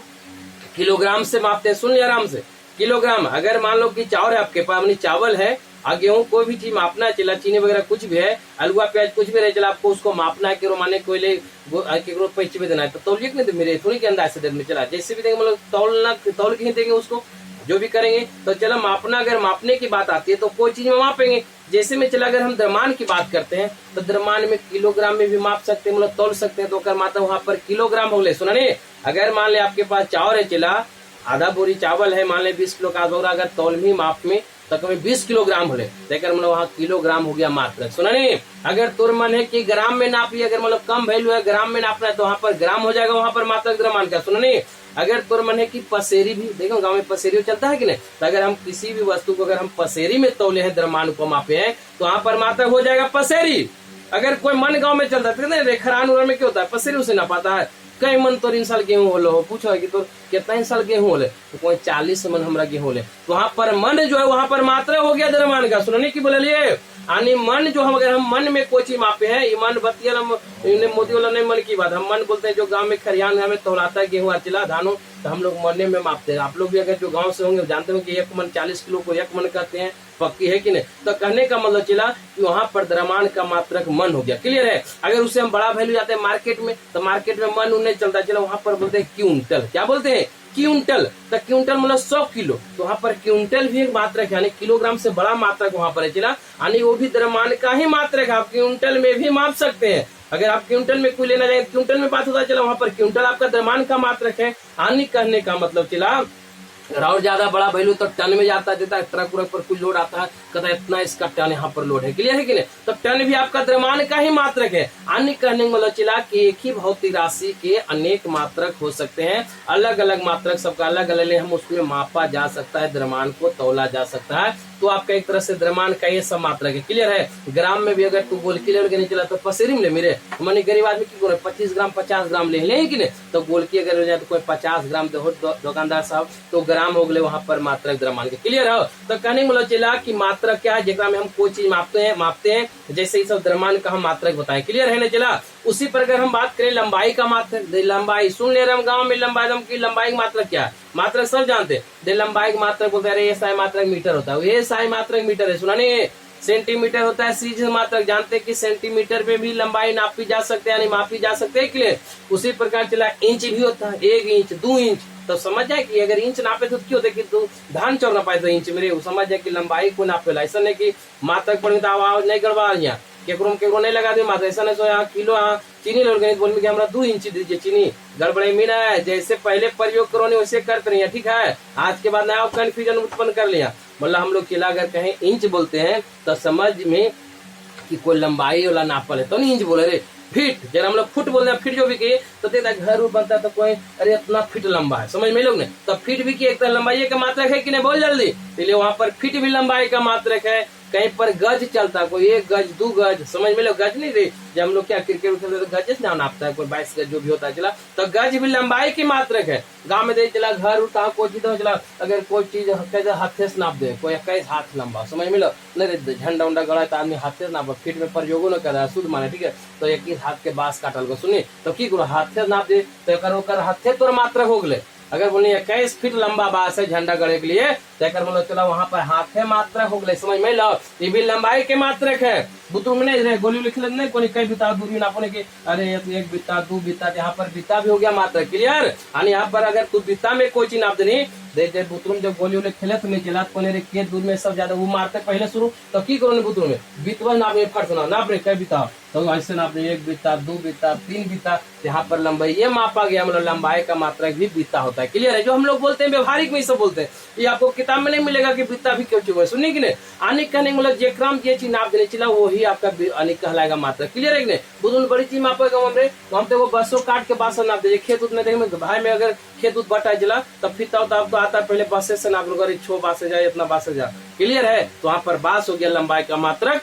किलोग्राम से मापते हैं, सुन लिया आराम से, किलोग्राम। अगर मान लो कि चावल है आपके पास, चावल है और गेहूं कोई भी चीज मापना है चला, चीनी वगैरह कुछ भी है, आलूआ प्याज कुछ भी रहे चला, आपको उसको मापना है कि माने कोयले पैसे में देना है तो तौलिए नहीं, तो मेरे थोड़ी के अंदाज से देने चला, जैसे भी देंगे मतलब तौलना तौल के ही देंगे उसको, जो भी करेंगे तो चला मापना। अगर मापने की बात आती है तो कोई चीज में मापेंगे। जैसे में चला अगर हम द्रव्यमान की बात करते हैं तो द्रव्यमान में किलोग्राम में भी माप सकते हैं, मतलब तौल सकते हैं, तो कर माता वहां पर किलोग्राम हो गए। सुना नहीं, अगर मान ले आपके पास चावल है चला, आधा बोरी चावल है, मान ले 20 किलो का बोरा, अगर तौल भी माप में तो कभी 20 किलोग्राम हो ले, देखकर मतलब वहाँ किलोग्राम हो गया मात्रक। सुना नहीं, अगर तुर मन है कि ग्राम में नापिए, अगर मतलब कम वैल्यू है ग्राम में नापना है तो वहाँ पर ग्राम हो जाएगा, वहाँ पर मात्रक द्रव्यमान का। सुना नहीं, अगर तुर मन है कि पसेरी भी, देखो गांव में पसेरी चलता है कि नहीं, तो अगर हम किसी भी वस्तु को अगर हम पसेरी में तौले हैं, द्रव्यमान को मापे हैं, तो वहाँ पर मात्रक हो जाएगा पसेरी। अगर कोई मन गाँव में चलता है रेखरान में क्या होता है, पसेरी उसे ना पाता है, कई मन तो इन साल गेहूं होलो हो, पूछो कि तो कितना इन साल गेहूं होले, तो कोई 40 मन हमरा गेहूं होले, तो वहां पर मन जो है वहां पर मात्रा हो गया द्रव्यमान का। सुनने की बोले लिए, यानी मन जो हम अगर हम मन में कोई चीज मापे हैं, ये मन बतिया मोदी वाला नहीं मन की बात, हम मन बोलते हैं जो गांव में खरियान में तौलाता है गेहूं चिला धानों, तो हम लोग मरने में मापते हैं। आप लोग भी अगर जो गांव से होंगे जानते हो कि 1 मन 40 किलो को 1 मन कहते हैं, पक्की है कि नहीं। तो कहने का मतलब चला कि वहां पर द्रव्यमान का मात्रक मन हो गया, क्लियर है। अगर उससे हम बड़ा वैल्यू जाते हैं मार्केट में, तो मार्केट में मन नहीं चलता, चला वहां पर बोलते हैं क्विंटल, क्या बोलते हैं क्विंटल, तो क्विंटल मतलब 100 किलो, तो वहां पर क्विंटल भी एक मात्रक है, यानी किलोग्राम से बड़ा मात्रक वहां पर है चला, यानी वो भी द्रव्यमान का ही मात्रक है। आप क्विंटल में भी माप सकते हैं, अगर आप क्विंटल में कोई लेना जाए क्विंटल में बात होता चला, वहां पर क्विंटल आपका द्रव्यमान का मात्रक है। यानी कहने का मतलब चला और ज्यादा बड़ा वैल्यू तो टन में जाता देता है, ट्रक उरक पर कुछ लोड आता है, कहता इतना इसका टन यहाँ पर लोड है, क्लियर है कि नहीं। तो टन भी आपका द्रव्यमान का ही मात्रक है। अन्य कहने का मतलब चला कि एक ही भौतिक राशि के अनेक मात्रक हो सकते हैं, अलग अलग मात्रक सबका अलग अलग, हम उसमें मापा जा सकता है, द्रव्यमान को तौला जा सकता है। तो आपका एक तरह से द्रव्यमान का ये सब मात्रक है। क्लियर है? ग्राम में भी अगर तू गोल क्लियर के नहीं चला तो पसेरी में ले मेरे मानी गरीब आदमी की 25 ग्राम 50 ग्राम ले कि नहीं, तो गोल की अगर हो जाए तो कोई 50 ग्राम दुकानदार साहब तो ग्राम हो गए वहां पर मात्रक द्रव्यमान के। क्लियर हो? तो कहने बोला चला कि मात्रक क्या है जेकरा में हम कोई चीज मापते हैं जैसे सब द्रव्यमान का हम मात्रक बताएं। क्लियर है ना चला? उसी पर अगर हम बात करें लंबाई का मात्रक, लंबाई सुन ले रहे हम गाँव में लंबाई की लंबाई मात्रक क्या है, मात्रक सब जानते हैं। लंबाई का मात्रक बोलते हैं ये मात्रक मीटर होता है, ये साई मात्रक मीटर है, सुना नहीं? सेंटीमीटर होता है सीरीज मात्रक, जानते हैं कि सेंटीमीटर में भी लंबाई नापी जा सकते हैं यानी मापी जा सकते हैं। क्लियर? उसी प्रकार चला इंच भी होता है, 1 इंच 2 इंच, तो समझ जाए कि अगर इंच नापे तो क्यों होता है कि तू धान चौर ना पाए तो इंच मेरे समझ जाए कि लंबाई को नापेला। ऐसा नहीं कि मात्रक पढ़ी तो आवाज नहीं गड़बड़ा यहाँ केकरो नहीं लगा दे मात्र, ऐसा नहीं सो यहाँ किलो चीनी लोग बोल में हमारा 2 इंच दीजिए चीनी, गड़बड़े मीना है। जैसे पहले प्रयोग करो नहीं वैसे करते नहीं है, ठीक है? आज के बाद नया कंफ्यूजन उत्पन्न कर लिया। मतलब हम लोग किला अगर कहें इंच बोलते हैं तो समझ में कि कोई लंबाई वाला नापल है तो नहीं इंच बोले रे। फीट जब हम लोग फुट बोलते हैं, फीट जो भी किए तो देखता घर बनता है तो कोई अरे इतना फीट लंबा है, समझ में लोग ने, तो फीट भी की एक तरह लंबाई का मात्रक है कि नहीं, बोल जल्दी। इसलिए वहां पर फीट भी लंबाई का मात्रक है। कहीं पर गज चलता है, कोई 1 गज 2 गज, समझ में लो गज नहीं रे, जब हम लोग क्या क्रिकेट खेलते तो गज ना नापता है, कोई 22 गज जो भी होता है चला, तो गज भी लंबाई की मात्रक है। गांव में दे चला घर उठा कोई चीज चला अगर कोई चीज हाथे से नाप दे, कोई 21 हाथ लंबा, समझ में लो नहीं, झंडा उंडा गड़ा तो आदमी हाथे से नाप, फीट में प्रयोग न कर शुद्ध माने, ठीक है? तो 21 हाथ के बांस काटल को सुनी तो की करो हाथे नाप दे तो हाथे तोर मात्रक हो गए। अगर बोले 21 फीट लंबा बांस है झंडा गड़े के लिए तो बोलो चलो वहां पर हाथे मात्रक हो गए, समझ में लो, ये भी लंबाई के मात्रक है। बुतुर में नहीं गोली लिख ले नहीं कोई कई बिता दूरी नापने के, अरे 1 बिता 2 बिता, यहाँ पर बिता भी हो गया मात्रक। क्लियर? यानी यहाँ पर अगर तू बिता में कोई चीज नाप देनी दे बुतुर में जब गोली उले खेले तो नहीं चला के दूर में सब ज्यादा वो मारते पहले शुरू तो की करो बुतुर में बितवा नाप फट नाप रे कई बिता तो ऐसे नाप 1 बिता 2 बिता 3 बिता, यहाँ पर लंबाई ये मापा गया, मतलब लंबाई का मात्रक भी बिता होता है। क्लियर है? जो हम लोग बोलते हैं व्यवहारिक में सब बोलते हैं, ये आपको किताब में नहीं मिलेगा कि बिता भी क्यों चुका है, सुनिए कि नहीं? आनिक कहने मतलब जेकराम ये चीज नाप देने चला वही आपका अनिक कहलाएगा मात्रक। क्लियर है कि नहीं? बुजुर्ग बड़ी चीज मापेगा हमरे तो हम तो बसों काट के बास नाप दे, खेत उत में देखेंगे भाई में अगर खेत उत बटा जला तब फिर तो आता है पहले बसे से नाप लो, 6 बास जाए इतना बास जा। क्लियर है? तो वहां पर बास हो गया लंबाई का मात्रक।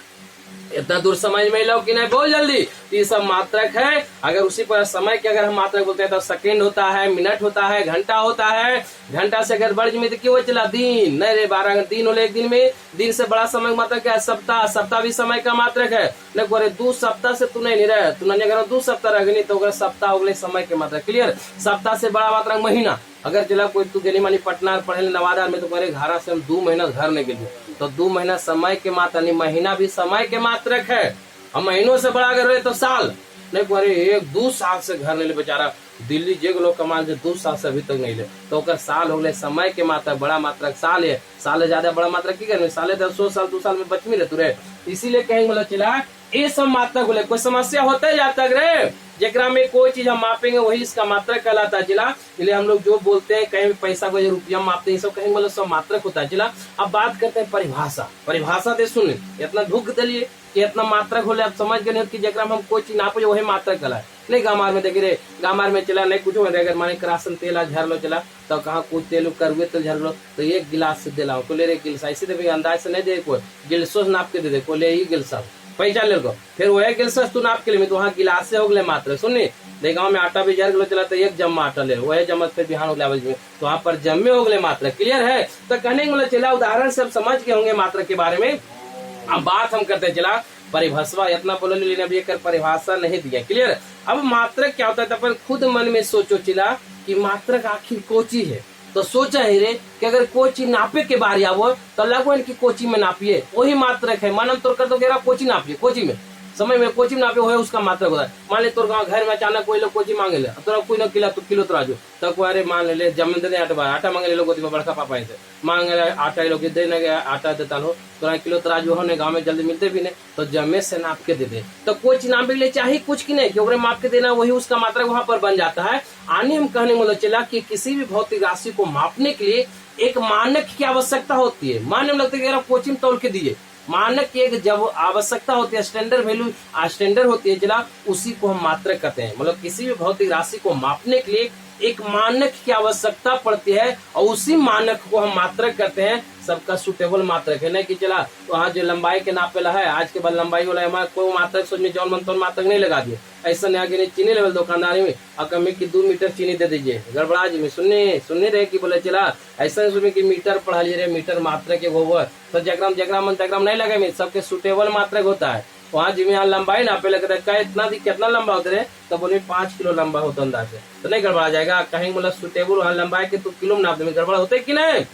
इतना दूर समझ में लो कि नहीं, बहुत जल्दी। तो ये सब मात्रक है। अगर उसी पर समय के अगर हम मात्रक बोलते हैं तो सेकंड होता है, मिनट होता है, घंटा होता है। घंटा से अगर बढ़ में तो क्यों चला दिन नहीं रे 12 दिन होले एक दिन में, दिन से बड़ा समय का मात्रक है सप्ताह, सप्ताह भी समय का मात्रक है। नहीं बोले 2 सप्ताह से तू नहीं रहे, तू नहीं अगर 2 सप्ताह रह गई तो अगर सप्ताह हो गए समय के मात्रक। क्लियर? सप्ताह से बड़ा मात्रक महीना। अगर चला कोई तू गेली मानी पटना पढ़े नवादा में तो करे घर से हम 2 महीना घर नहीं गेली तो 2 महीना समय के मात्रक, महीना भी समय के मात्रक है। हम महीनों से बड़ा अगर रहे तो साल नहीं करे 1-2 साल से घर नहीं ले बेचारा, दिल्ली जे लोग कमाल जो 2 साल से अभी तक नहीं ले तो अगर साल हो गए समय के मात्रक, बड़ा मात्रक साल है। साल ज्यादा बड़ा मात्रक की करे साल 100 साल 2 साल में बच में रहते रहे। इसीलिए कहेंगे मतलब चला ये सब मात्रक बोले कोई समस्या होता है जाता रे जेकरा में कोई चीज हम मापेंगे वही इसका मात्रक कहलाता है जिला। इसलिए हम लोग जो बोलते हैं कहीं पैसा को रुपया मापते हैं सब कहीं मतलब सब मात्रक होता है जिला। अब बात करते हैं परिभाषा। परिभाषा दे सुन इतना ढुक दिलिए कि इतना मात्रक होले अब समझ गए कि जेकरा में हम कोई चीज नापे वही मात्रक कहला है। नहीं गामार में देखिए रे गामार में चला नहीं कुछ अगर माने करासन तेल झर लो चला तो कहाँ कुछ तेल करुए तेल झर लो तो 1 गिलास से दिला को ले रे गिलसा ऐसे दे अंदाज से नहीं दे कोई गिलसो नाप के दे को ले ही गिलसा पहचान ले को फिर वही गिलसा तू नाप के लिए तो वहाँ गिलास से हो गए मात्र सुननी दे गाँव में आटा भी झर गलो चला तो 1 जम्मा आटा ले वही जम्मत फिर बिहान हो गया में तो वहाँ पर जम्मे हो गए मात्र। क्लियर है? तो कहने मतलब चला उदाहरण से समझ के होंगे मात्र के बारे में। अब बात हम करते चला परिभाषा इतना बोलो लेकिन अभी एक परिभाषा नहीं दिया। क्लियर? अब मात्रक क्या होता है तो अपन खुद मन में सोचो चिला कि मात्रक आखिर कोची है तो सोचा है रे कि अगर कोची नापे के बारे आवो तो लगो कि कोची में नापिए वही मात्रक है। मानम तोर कर तो गेरा कोची नापिए कोची में समय में कोची नापे हो उसका मात्रक होता है। मान ले तोर गाँव घर में अचानक कोई लोग कोची मांगे ले तोरा कोई ना किला तो किलो तराजू तो अरे मान ले जमीन दे आटा मांगे ले लोग बड़का पापा से मांगे आटा लोग दे न गया आटा देता हो तोरा किलो तराजू हो गाँव में जल्दी मिलते भी नहीं तो जमे से नाप के दे दे तो कोई चीज नापे के लिए चाहिए कुछ की नहीं कि माप के देना वही उसका मात्रक वहां पर बन जाता है। आने हम कहने मतलब चला कि किसी भी भौतिक राशि को मापने के लिए एक मानक की आवश्यकता होती है। मानने में लगता है कोचिंग तोल के दिए मानक की एक जब आवश्यकता होती है स्टैंडर्ड वैल्यू स्टैंडर्ड होती है जिला उसी को हम मात्रक कहते हैं। मतलब किसी भी भौतिक राशि को मापने के लिए एक मानक की आवश्यकता पड़ती है और उसी मानक को हम मात्रक करते हैं। सबका सुटेबल मात्रक है, नहीं कि चला वहाँ जो लंबाई के नापेला है आज के बाद लंबाई वाला हमारा कोई मात्रक सोच में जौन मन तौन मात्रक नहीं लगा दिए। ऐसा नहीं आगे नहीं चीनी लेवल दुकानदारी में और में कि 2 मीटर चीनी दे दीजिए गड़बड़ा जी में सुनने रहे कि बोले चला ऐसा नहीं सुने कि मीटर पढ़ा लीजिए मीटर मात्रक के वो तो जगराम नहीं लगे में सबके सुटेबल मात्रक होता है। वहाँ जिम्मे यहाँ लंबाई नापे लगता है इतना कितना लंबा होता है तो बोले 5 किलो लंबा होता अंदाज से तो नहीं गड़बड़ा जाएगा। कहीं मतलब सुटेबल वहाँ लंबाई के तो किलो में नाप दे गड़बड़ा होते कि नहीं।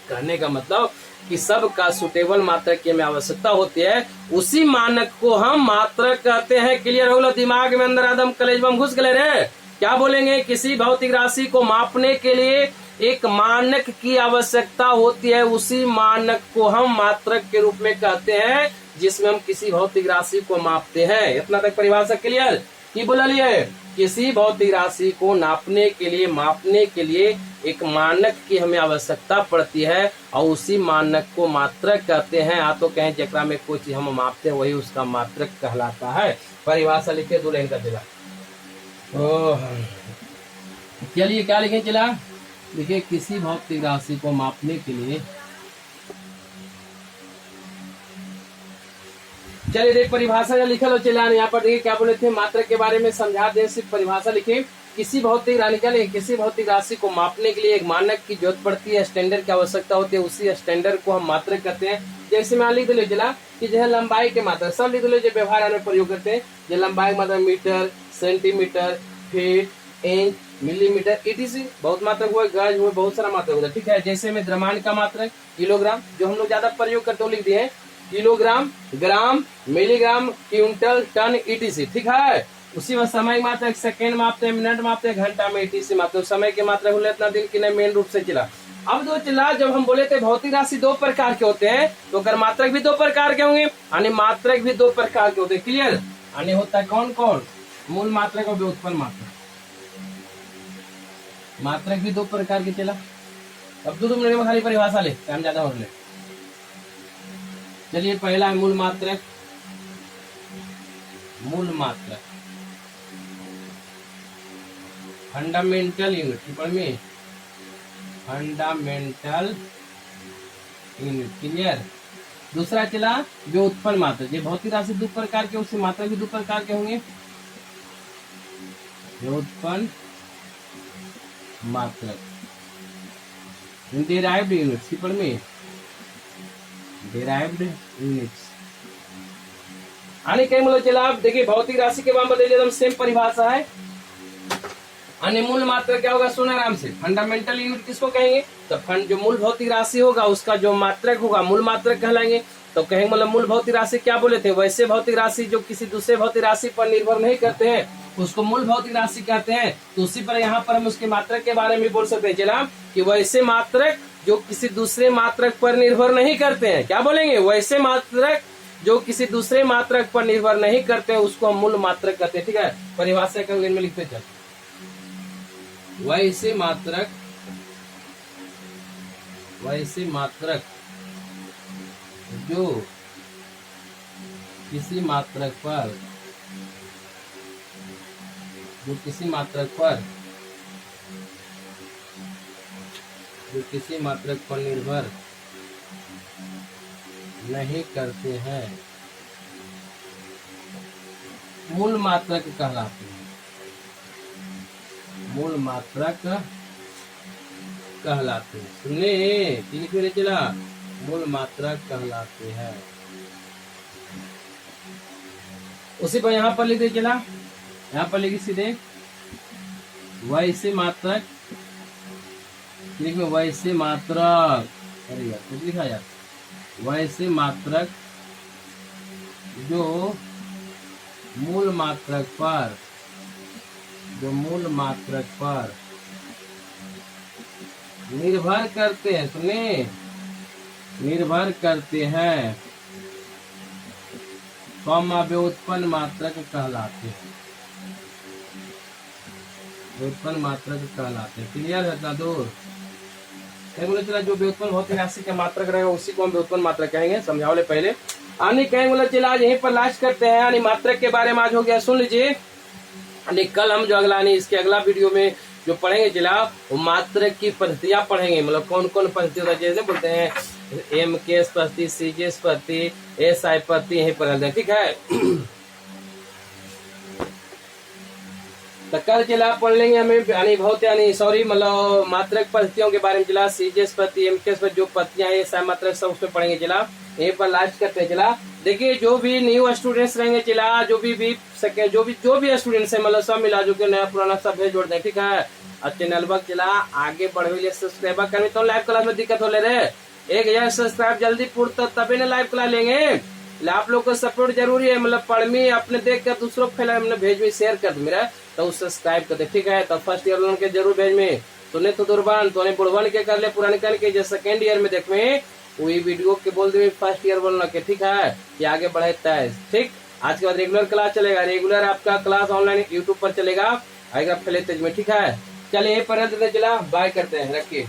कहने का मतलब कि सबका सुटेबल मात्रक की हमें आवश्यकता होती है, उसी मानक को हम मात्रक कहते हैं। क्लियर हो गया दिमाग में अंदर आदम कलेज में घुस गए रे। क्या बोलेंगे, किसी भौतिक राशि को मापने के लिए एक मानक की आवश्यकता होती है, उसी मानक को हम मात्रक के रूप में कहते हैं जिसमें हम किसी भौतिक राशि को मापते हैं। इतना तक परिभाषा क्लियर की बोला लिए। किसी भौतिक राशि को नापने के लिए मापने के लिए एक मानक की हमें आवश्यकता पड़ती है और उसी मानक को मात्रक कहते हैं। आ तो कहें जकरा में कोई चीज हम मापते हैं वही उसका मात्रक कहलाता है। परिभाषा लिखे 2 लाइन का चला। चलिए क्या लिखे चला, देखिए किसी भौतिक राशि को मापने के लिए, चलिए देख परिभाषा का लिखा लो चला। यहाँ पर देखिए क्या बोले थे, मात्रक के बारे में समझा दे। सिर्फ परिभाषा लिखे, किसी भौतिक किसी भौतिक राशि को मापने के लिए एक मानक की जरूरत पड़ती है, स्टैंडर्ड की आवश्यकता होती है, उसी स्टैंडर्ड को हम मात्रक कहते हैं। जैसे मैं लिख दे चला कि जो है लंबाई के मात्रक सब लिख दो जो व्यवहार में प्रयोग करते हैं। जो लंबाई मतलब metre, centimetre, feet, inch, millimetre etc बहुत मात्रक हुए, गज हुए, बहुत सारा मात्रक होता है। ठीक है, जैसे में द्रव्यमान का मात्रक किलोग्राम जो हम लोग ज्यादा प्रयोग करते हो लिख दिए किलोग्राम, ग्राम, मिलीग्राम, क्विंटल, टन etc। ठीक है, उसी में समय मात्रक सेकेंड मापते हैं, मिनट मापते हैं, घंटा में etc मापते हैं। समय के मात्रक बोले इतना दिन की नहीं मेन रूप से चला। अब दो चला जब हम बोले थे भौतिक राशि 2 प्रकार के होते हैं तो अगर मात्रक भी 2 प्रकार के होंगे यानी मात्रक भी 2 प्रकार के होते हैं। क्लियर, यानी होता है कौन कौन, मूल मात्रक और व्युत्पन्न मात्रक। मात्रक भी 2 प्रकार के चला। अब 2 मिनट में खाली परिभाषा ले, टाइम ज्यादा हो ले। चलिए पहला है मूल मात्रक। मूल मात्रक फंडामेंटल यूनिट में, फंडामेंटल यूनिट। क्लियर। दूसरा चला व्युत्पन्न मात्रक। ये भौतिक राशि 2 प्रकार के, उसी मात्रक भी 2 प्रकार के होंगे। व्युत्पन्न मात्रक डिराइव्ड यूनिट्स में, डिराइव्ड यूनिट्स आने कहीं मतलब चला। आप देखिए भौतिक राशि के बारे में बदल एकदम सेम परिभाषा है। अन्य मूल मात्रक क्या होगा, सुना आराम से। फंडामेंटल यूनिट किसको कहेंगे, तो फंड जो मूल भौतिक राशि होगा उसका जो मात्रक होगा मूल मात्रक कहलाएंगे। तो कहेंगे मतलब मूल भौतिक राशि क्या बोले थे, वैसे भौतिक राशि जो किसी दूसरे भौतिक राशि पर निर्भर नहीं करते हैं उसको मूल भौतिक राशि कहते हैं। तो उसी पर यहाँ पर हम उसके मात्रक के बारे में बोल सकते हैं चला कि वैसे मात्रक जो किसी दूसरे मात्रक पर निर्भर नहीं करते हैं। क्या बोलेंगे, वैसे मात्रक जो किसी दूसरे मात्रक पर निर्भर नहीं करते हैं उसको हम मूल मात्रक कहते हैं। ठीक है, परिभाषा का में लिखते चल। वैसे मात्रक, वैसे मात्रक जो किसी मात्रक पर, जो किसी मात्रक पर, जो किसी मात्रक पर निर्भर नहीं करते हैं मूल मात्रक कहलाते हैं। मूल मात्रक कहलाते हैं। सुनिए लिखने चला, मूल मात्रक कहलाते हैं। उसी पर यहाँ पर लिख दे चला, यहाँ पर लिखी सीधे वैसे मात्रक, लिखो वैसे मात्रक, अरे यार कुछ लिखा यार, वैसे मात्रक जो मूल मात्रक पर, जो मूल मात्रक पर निर्भर करते हैं, सुनिए निर्भर करते हैं, व्युत्पन्न मात्रक कहलाते हैं। व्युत्पन्न मात्रक कहलाते हैं। क्लियर है इतना दूर। बोले चला जो व्युत्पन्न भौतिक राशि का मात्रक रहेगा उसी को हम व्युत्पन्न मात्रक कहेंगे। समझाओ ले पहले आने कहेंगे। बोला चला आज यहीं पर लास्ट करते हैं। मात्रक के बारे में आज हो गया, सुन लीजिए। कल हम जो अगला इसके अगला वीडियो में जो पढ़ेंगे चला वो मात्रक की पद्धतियां पढ़ेंगे, मतलब कौन कौन पद्धति होता है, जैसे बोलते हैं MKS पद्धति, CGS पद्धति, SI पद्धति, यही पढ़ते हैं। ठीक है। तो कल चला पढ़ लेंगे हमें यानी बहुत यानी सॉरी मतलब मात्रक पद्धतियों के बारे में चला, CGS पद्धति, MKS पद्धति जो पद्धतियां है SI मात्रक सब उसमें पढ़ेंगे चला। यहीं पर लास्ट करते हैं चला। देखिए जो भी न्यू स्टूडेंट्स रहेंगे चला, जो भी स्टूडेंट्स है मतलब सब मिला जो के नया पुराना सब भेज जोड़ दे। ठीक है। और चैनल पर चला आगे बढ़े लिए सब्सक्राइब करने तो लाइव क्लास में दिक्कत हो ले रहे 1000 सब्सक्राइब जल्दी पूर्ण तभी ना लाइव क्लास लेंगे। आप लोग को सपोर्ट जरूरी है, मतलब पढ़ में अपने देख कर दूसरों को फैला हमने भेज में शेयर कर दो मेरा तो सब्सक्राइब कर दे। ठीक है। तो फर्स्ट ईयर लोगों के जरूर भेज में तूने तो दुर्बान तो बुढ़वन के कर ले पुराने कर के जो सेकेंड ईयर में देख में वही वीडियो के बोल दे फर्स्ट ईयर बोलना के। ठीक है। ये आगे बढ़ता है। ठीक। आज के बाद रेगुलर क्लास चलेगा, रेगुलर आपका क्लास ऑनलाइन यूट्यूब पर चलेगा, आएगा पहले तेज में। ठीक है। चलिए पर चला बाय करते हैं, रखिए।